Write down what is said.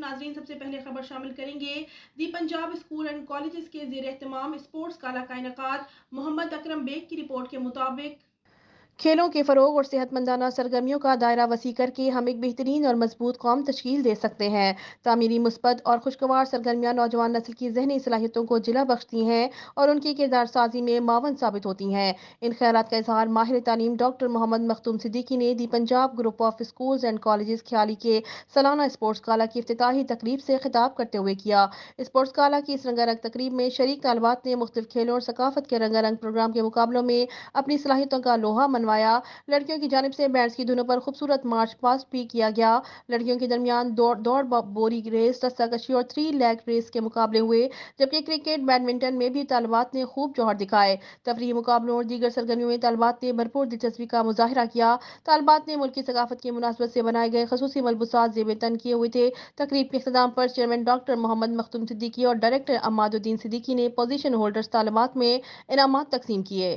नाजरीन, सबसे पहले खबर शामिल करेंगे। दी पंजाब स्कूल एंड कॉलेजेस के ज़ेर एहतमाम स्पोर्ट्स गाला का इनेकाद। मोहम्मद अकरम बेग की रिपोर्ट के मुताबिक खेलों के फ़रोग और सेहतमंदाना सरगर्मियों का दायरा वसी करके हम एक बेहतरीन और मजबूत कौम तश्कील दे सकते हैं। तामीरी मुस्बत और खुशगवार सरगर्मियाँ नौजवान नस्ल की जहनी सलाहियतों को जिला बख्शती हैं और उनकी किरदार साजी में मावन साबित होती हैं। इन ख्यालात का इजहार माहिर तालीम डॉक्टर मोहम्मद मखदूम सिद्दीकी ने the Punjab group of schools and colleges Khayali के सालाना स्पोर्ट्स गाला की इफ्तिताही तकरीब से खिताब करते हुए किया। स्पोर्ट्स गाला की इस रंगारंग तकरीब में शरीक तालबात ने मुख्तलिफ खेलों और सकाफत के रंगारंग प्रोग्राम के मुकाबलों में अपनी सलाहियतों का लोहा मनवाया। लड़कियों की जानिब से बैंड्स की धुनों पर खूबसूरत मार्च पास्ट भी किया गया। लड़कियों के दरमियान बोरी रेस, रस्साकशी और 3 लेग रेस के मुकाबले हुए, जबकि क्रिकेट बैडमिंटन में भी तालिबात ने खूब जौहर दिखाए। तफरीही मुकाबलों और दीगर सरगर्मियों में तालिबात ने भरपूर दिलचस्पी का मुजाहरा किया। तालिबात ने मुल्क की सकाफत की मुनासबत से बनाए गए खसूसी मलबूसात जेब तन किए हुए थे। तकरीब के अख्ताम पर चेयरमैन डॉक्टर मोहम्मद मखदूम सिद्दीकी और डायरेक्टर अमादुद्दीन सिद्दीकी ने पोजीशन होल्डर्स तालिबात में इनामात तकसीम किए।